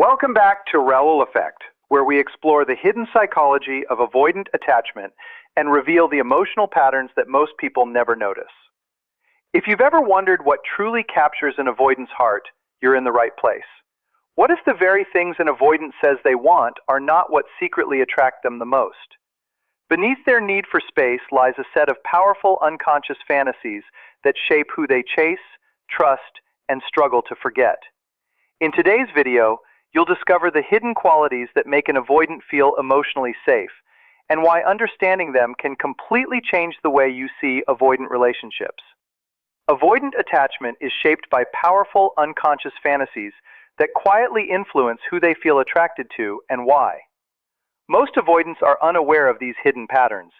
Welcome back to Raul Effect, where we explore the hidden psychology of avoidant attachment and reveal the emotional patterns that most people never notice. If you've ever wondered what truly captures an avoidant's heart, you're in the right place. What if the very things an avoidant says they want are not what secretly attract them the most? Beneath their need for space lies a set of powerful unconscious fantasies that shape who they chase, trust, and struggle to forget. In today's video, you'll discover the hidden qualities that make an avoidant feel emotionally safe, and why understanding them can completely change the way you see avoidant relationships. Avoidant attachment is shaped by powerful unconscious fantasies that quietly influence who they feel attracted to and why. Most avoidants are unaware of these hidden patterns,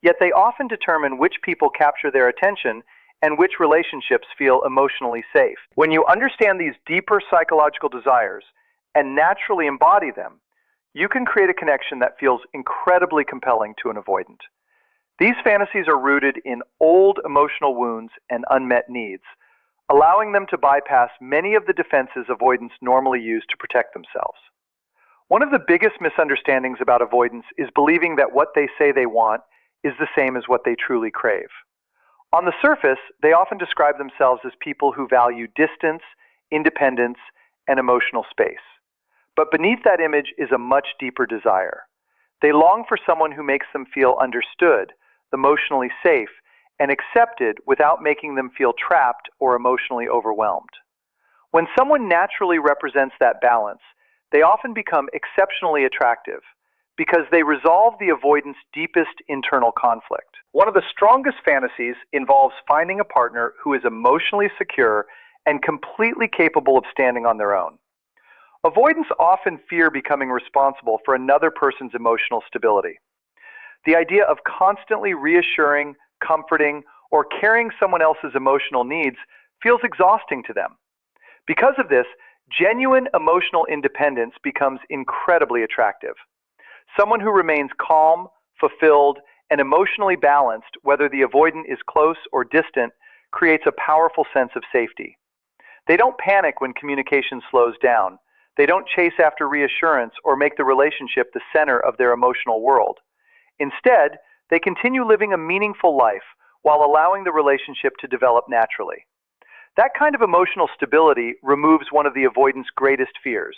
yet they often determine which people capture their attention and which relationships feel emotionally safe. When you understand these deeper psychological desires and naturally embody them, you can create a connection that feels incredibly compelling to an avoidant. These fantasies are rooted in old emotional wounds and unmet needs, allowing them to bypass many of the defenses avoidants normally use to protect themselves. One of the biggest misunderstandings about avoidance is believing that what they say they want is the same as what they truly crave. On the surface, they often describe themselves as people who value distance, independence, and emotional space. But beneath that image is a much deeper desire. They long for someone who makes them feel understood, emotionally safe, and accepted without making them feel trapped or emotionally overwhelmed. When someone naturally represents that balance, they often become exceptionally attractive because they resolve the avoidant's deepest internal conflict. One of the strongest fantasies involves finding a partner who is emotionally secure and completely capable of standing on their own. Avoidants often fear becoming responsible for another person's emotional stability. The idea of constantly reassuring, comforting, or carrying someone else's emotional needs feels exhausting to them. Because of this, genuine emotional independence becomes incredibly attractive. Someone who remains calm, fulfilled, and emotionally balanced, whether the avoidant is close or distant, creates a powerful sense of safety. They don't panic when communication slows down. They don't chase after reassurance or make the relationship the center of their emotional world. Instead, they continue living a meaningful life while allowing the relationship to develop naturally. That kind of emotional stability removes one of the avoidant's greatest fears,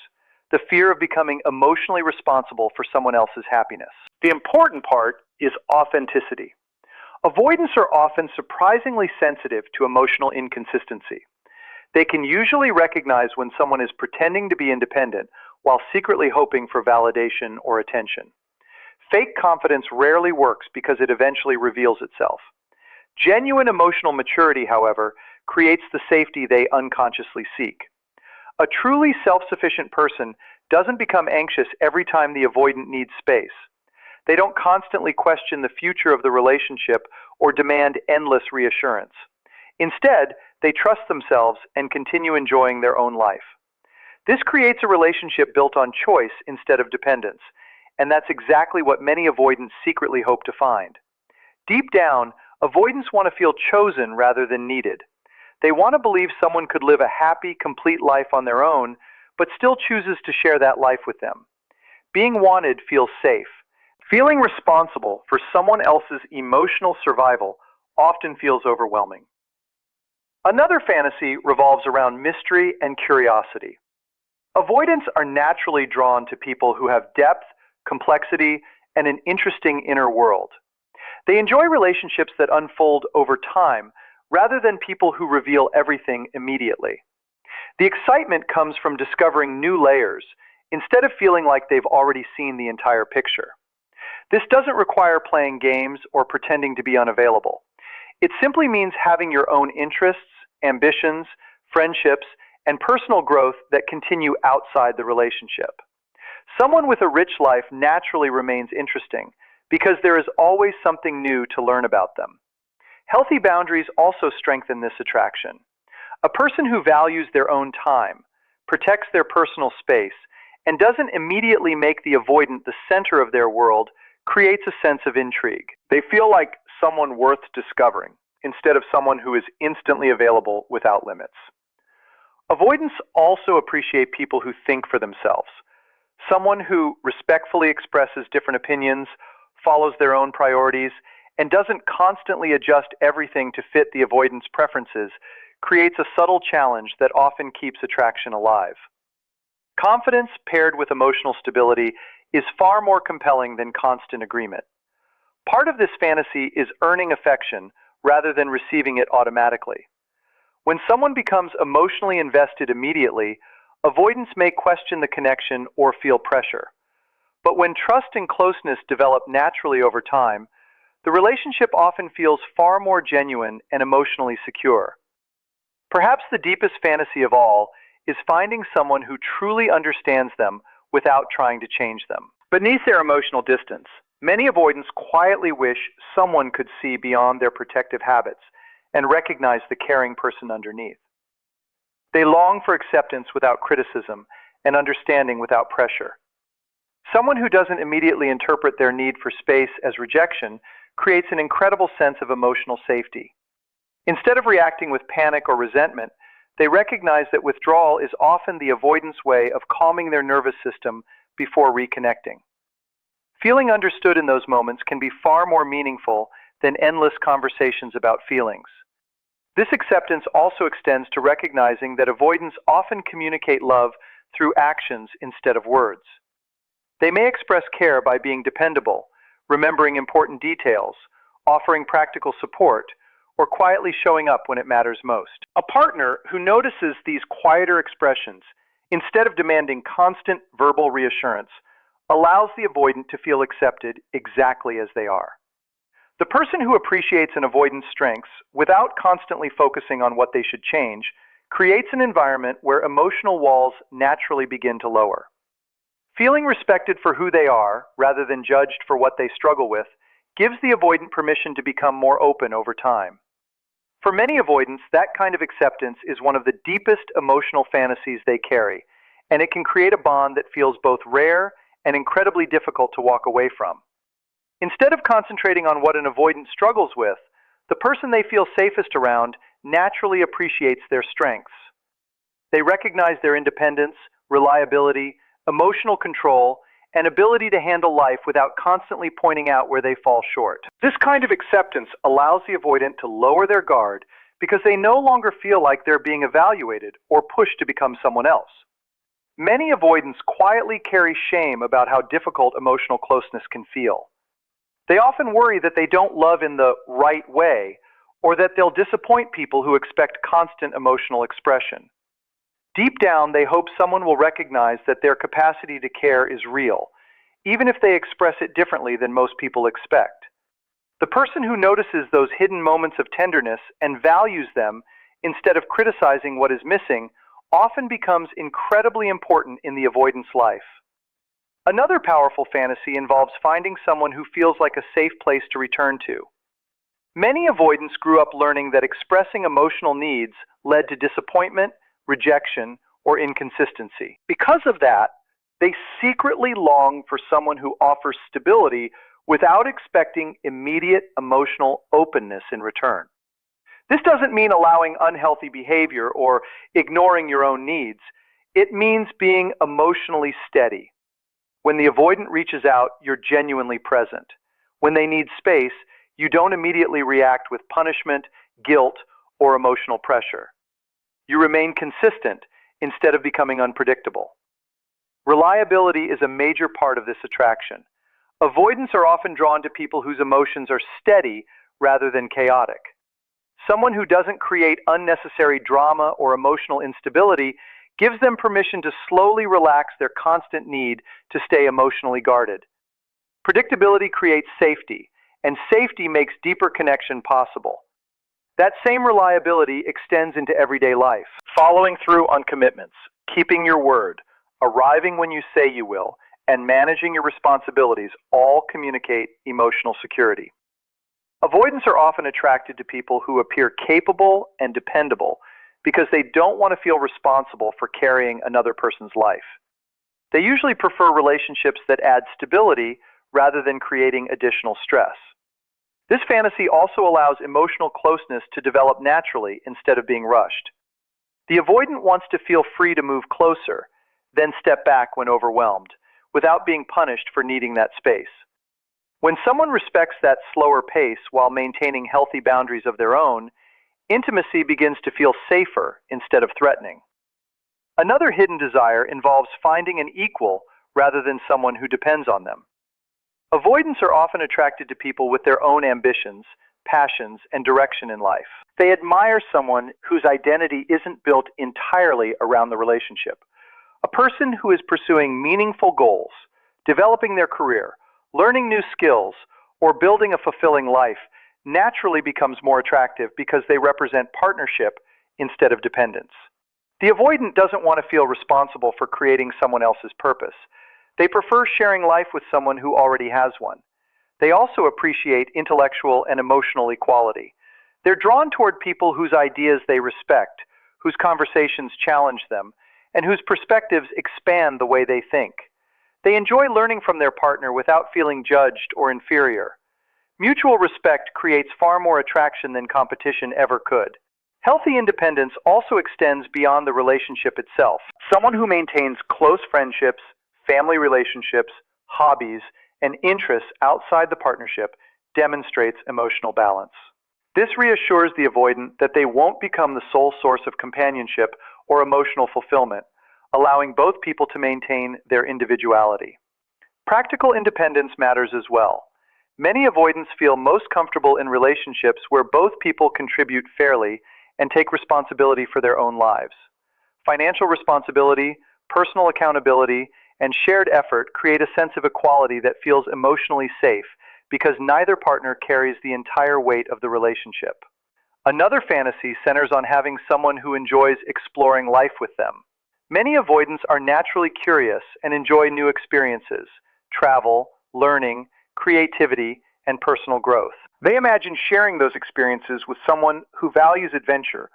the fear of becoming emotionally responsible for someone else's happiness. The important part is authenticity. Avoidants are often surprisingly sensitive to emotional inconsistency. They can usually recognize when someone is pretending to be independent while secretly hoping for validation or attention. Fake confidence rarely works because it eventually reveals itself. Genuine emotional maturity, however, creates the safety they unconsciously seek. A truly self-sufficient person doesn't become anxious every time the avoidant needs space. They don't constantly question the future of the relationship or demand endless reassurance. Instead, they trust themselves and continue enjoying their own life. This creates a relationship built on choice instead of dependence, and that's exactly what many avoidants secretly hope to find. Deep down, avoidants want to feel chosen rather than needed. They want to believe someone could live a happy, complete life on their own, but still chooses to share that life with them. Being wanted feels safe. Feeling responsible for someone else's emotional survival often feels overwhelming. Another fantasy revolves around mystery and curiosity. Avoidants are naturally drawn to people who have depth, complexity, and an interesting inner world. They enjoy relationships that unfold over time, rather than people who reveal everything immediately. The excitement comes from discovering new layers, instead of feeling like they've already seen the entire picture. This doesn't require playing games or pretending to be unavailable. It simply means having your own interests, ambitions, friendships, and personal growth that continue outside the relationship. Someone with a rich life naturally remains interesting because there is always something new to learn about them. Healthy boundaries also strengthen this attraction. A person who values their own time, protects their personal space, and doesn't immediately make the avoidant the center of their world creates a sense of intrigue. They feel like someone worth discovering, instead of someone who is instantly available without limits. Avoidants also appreciate people who think for themselves. Someone who respectfully expresses different opinions, follows their own priorities, and doesn't constantly adjust everything to fit the avoidance preferences creates a subtle challenge that often keeps attraction alive. Confidence paired with emotional stability is far more compelling than constant agreement. Part of this fantasy is earning affection rather than receiving it automatically. When someone becomes emotionally invested immediately, avoidants may question the connection or feel pressure. But when trust and closeness develop naturally over time, the relationship often feels far more genuine and emotionally secure. Perhaps the deepest fantasy of all is finding someone who truly understands them without trying to change them. Beneath their emotional distance, many avoidants quietly wish someone could see beyond their protective habits and recognize the caring person underneath. They long for acceptance without criticism and understanding without pressure. Someone who doesn't immediately interpret their need for space as rejection creates an incredible sense of emotional safety. Instead of reacting with panic or resentment, they recognize that withdrawal is often the avoidance way of calming their nervous system before reconnecting. Feeling understood in those moments can be far more meaningful than endless conversations about feelings. This acceptance also extends to recognizing that avoidants often communicate love through actions instead of words. They may express care by being dependable, remembering important details, offering practical support, or quietly showing up when it matters most. A partner who notices these quieter expressions, instead of demanding constant verbal reassurance, allows the avoidant to feel accepted exactly as they are. The person who appreciates an avoidant's strengths without constantly focusing on what they should change creates an environment where emotional walls naturally begin to lower. Feeling respected for who they are, rather than judged for what they struggle with, gives the avoidant permission to become more open over time. For many avoidants, that kind of acceptance is one of the deepest emotional fantasies they carry, and it can create a bond that feels both rare and incredibly difficult to walk away from. Instead of concentrating on what an avoidant struggles with, the person they feel safest around naturally appreciates their strengths. They recognize their independence, reliability, emotional control, and ability to handle life without constantly pointing out where they fall short. This kind of acceptance allows the avoidant to lower their guard because they no longer feel like they're being evaluated or pushed to become someone else. Many avoidants quietly carry shame about how difficult emotional closeness can feel. They often worry that they don't love in the right way, or that they'll disappoint people who expect constant emotional expression. Deep down, they hope someone will recognize that their capacity to care is real, even if they express it differently than most people expect. The person who notices those hidden moments of tenderness and values them instead of criticizing what is missing often becomes incredibly important in the avoidant's life. Another powerful fantasy involves finding someone who feels like a safe place to return to. Many avoidants grew up learning that expressing emotional needs led to disappointment, rejection, or inconsistency. Because of that, they secretly long for someone who offers stability without expecting immediate emotional openness in return. This doesn't mean allowing unhealthy behavior or ignoring your own needs. It means being emotionally steady. When the avoidant reaches out, you're genuinely present. When they need space, you don't immediately react with punishment, guilt, or emotional pressure. You remain consistent instead of becoming unpredictable. Reliability is a major part of this attraction. Avoidants are often drawn to people whose emotions are steady rather than chaotic. Someone who doesn't create unnecessary drama or emotional instability gives them permission to slowly relax their constant need to stay emotionally guarded. Predictability creates safety, and safety makes deeper connection possible. That same reliability extends into everyday life. Following through on commitments, keeping your word, arriving when you say you will, and managing your responsibilities all communicate emotional security. Avoidants are often attracted to people who appear capable and dependable because they don't want to feel responsible for carrying another person's life. They usually prefer relationships that add stability rather than creating additional stress. This fantasy also allows emotional closeness to develop naturally instead of being rushed. The avoidant wants to feel free to move closer, then step back when overwhelmed, without being punished for needing that space. When someone respects that slower pace while maintaining healthy boundaries of their own, intimacy begins to feel safer instead of threatening. Another hidden desire involves finding an equal rather than someone who depends on them. Avoidants are often attracted to people with their own ambitions, passions, and direction in life. They admire someone whose identity isn't built entirely around the relationship. A person who is pursuing meaningful goals, developing their career, learning new skills, or building a fulfilling life naturally becomes more attractive because they represent partnership instead of dependence. The avoidant doesn't want to feel responsible for creating someone else's purpose. They prefer sharing life with someone who already has one. They also appreciate intellectual and emotional equality. They're drawn toward people whose ideas they respect, whose conversations challenge them, and whose perspectives expand the way they think. They enjoy learning from their partner without feeling judged or inferior. Mutual respect creates far more attraction than competition ever could. Healthy independence also extends beyond the relationship itself. Someone who maintains close friendships, family relationships, hobbies, and interests outside the partnership demonstrates emotional balance. This reassures the avoidant that they won't become the sole source of companionship or emotional fulfillment, allowing both people to maintain their individuality. Practical independence matters as well. Many avoidants feel most comfortable in relationships where both people contribute fairly and take responsibility for their own lives. Financial responsibility, personal accountability, and shared effort create a sense of equality that feels emotionally safe because neither partner carries the entire weight of the relationship. Another fantasy centers on having someone who enjoys exploring life with them. Many avoidants are naturally curious and enjoy new experiences, travel, learning, creativity, and personal growth. They imagine sharing those experiences with someone who values adventure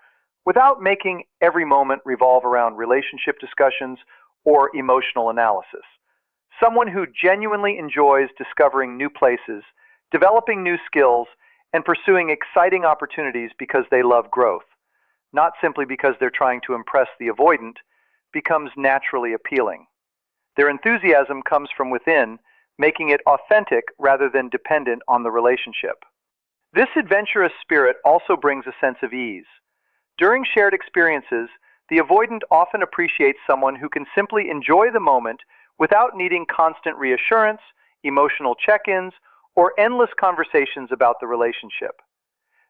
without making every moment revolve around relationship discussions or emotional analysis. Someone who genuinely enjoys discovering new places, developing new skills, and pursuing exciting opportunities because they love growth, not simply because they're trying to impress the avoidant, becomes naturally appealing. Their enthusiasm comes from within, making it authentic rather than dependent on the relationship. This adventurous spirit also brings a sense of ease. During shared experiences, the avoidant often appreciates someone who can simply enjoy the moment without needing constant reassurance, emotional check-ins, or endless conversations about the relationship.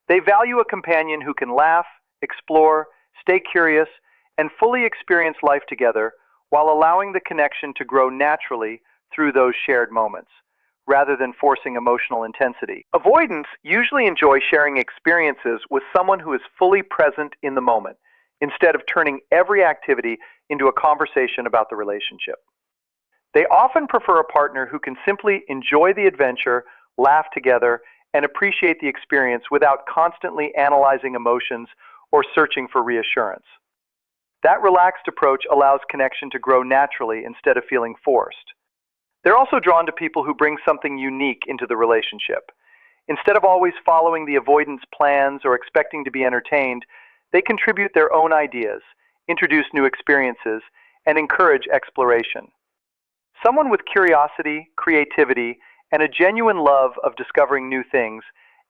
They value a companion who can laugh, explore, stay curious, and fully experience life together while allowing the connection to grow naturally through those shared moments, rather than forcing emotional intensity. Avoidants usually enjoy sharing experiences with someone who is fully present in the moment, instead of turning every activity into a conversation about the relationship. They often prefer a partner who can simply enjoy the adventure, laugh together, and appreciate the experience without constantly analyzing emotions or searching for reassurance. That relaxed approach allows connection to grow naturally instead of feeling forced. They're also drawn to people who bring something unique into the relationship. Instead of always following the avoidant's plans or expecting to be entertained, they contribute their own ideas, introduce new experiences, and encourage exploration. Someone with curiosity, creativity, and a genuine love of discovering new things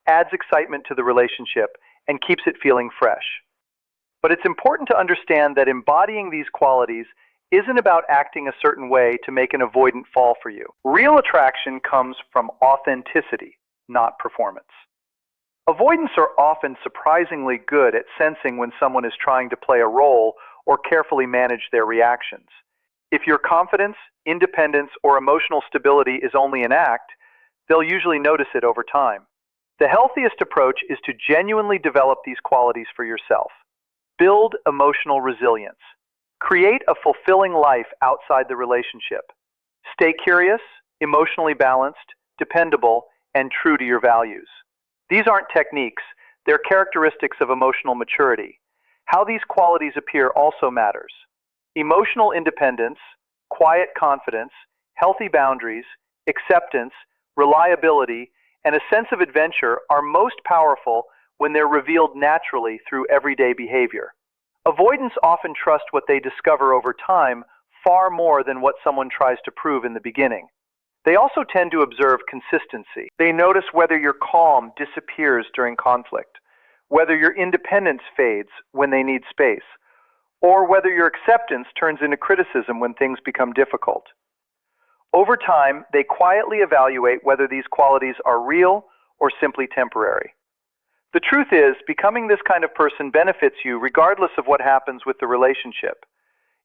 adds excitement to the relationship and keeps it feeling fresh. But it's important to understand that embodying these qualities isn't about acting a certain way to make an avoidant fall for you. Real attraction comes from authenticity, not performance. Avoidants are often surprisingly good at sensing when someone is trying to play a role or carefully manage their reactions. If your confidence, independence, or emotional stability is only an act, they'll usually notice it over time. The healthiest approach is to genuinely develop these qualities for yourself. Build emotional resilience. Create a fulfilling life outside the relationship. Stay curious, emotionally balanced, dependable, and true to your values. These aren't techniques, they're characteristics of emotional maturity. How these qualities appear also matters. Emotional independence, quiet confidence, healthy boundaries, acceptance, reliability, and a sense of adventure are most powerful when they're revealed naturally through everyday behavior. Avoidants often trust what they discover over time far more than what someone tries to prove in the beginning. They also tend to observe consistency. They notice whether your calm disappears during conflict, whether your independence fades when they need space, or whether your acceptance turns into criticism when things become difficult. Over time, they quietly evaluate whether these qualities are real or simply temporary. The truth is, becoming this kind of person benefits you regardless of what happens with the relationship.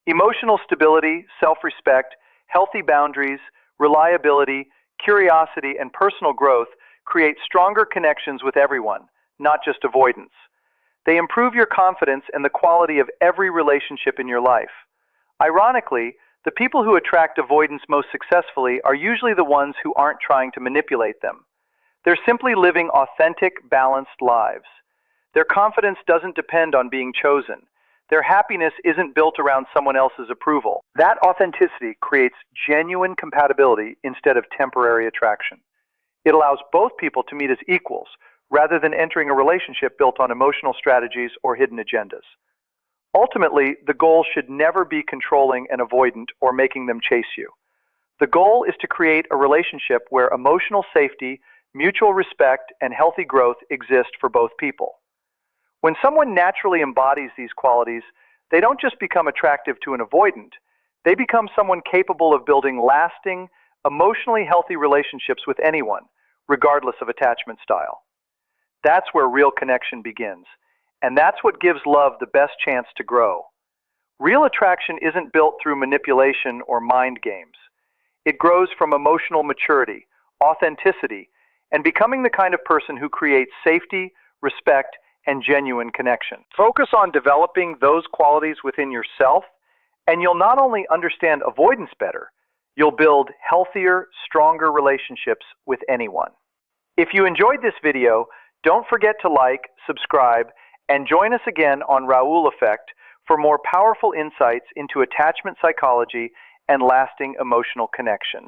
Emotional stability, self-respect, healthy boundaries, reliability, curiosity, and personal growth create stronger connections with everyone, not just avoidance. They improve your confidence and the quality of every relationship in your life. Ironically, the people who attract avoidance most successfully are usually the ones who aren't trying to manipulate them. They're simply living authentic, balanced lives. Their confidence doesn't depend on being chosen. Their happiness isn't built around someone else's approval. That authenticity creates genuine compatibility instead of temporary attraction. It allows both people to meet as equals, rather than entering a relationship built on emotional strategies or hidden agendas. Ultimately, the goal should never be controlling an avoidant or making them chase you. The goal is to create a relationship where emotional safety, mutual respect, and healthy growth exist for both people. When someone naturally embodies these qualities, they don't just become attractive to an avoidant, they become someone capable of building lasting, emotionally healthy relationships with anyone, regardless of attachment style. That's where real connection begins, and that's what gives love the best chance to grow. Real attraction isn't built through manipulation or mind games. It grows from emotional maturity, authenticity, and becoming the kind of person who creates safety, respect, and genuine connection. Focus on developing those qualities within yourself, and you'll not only understand avoidance better, you'll build healthier, stronger relationships with anyone. If you enjoyed this video, don't forget to like, subscribe, and join us again on Raul Effect for more powerful insights into attachment psychology and lasting emotional connection.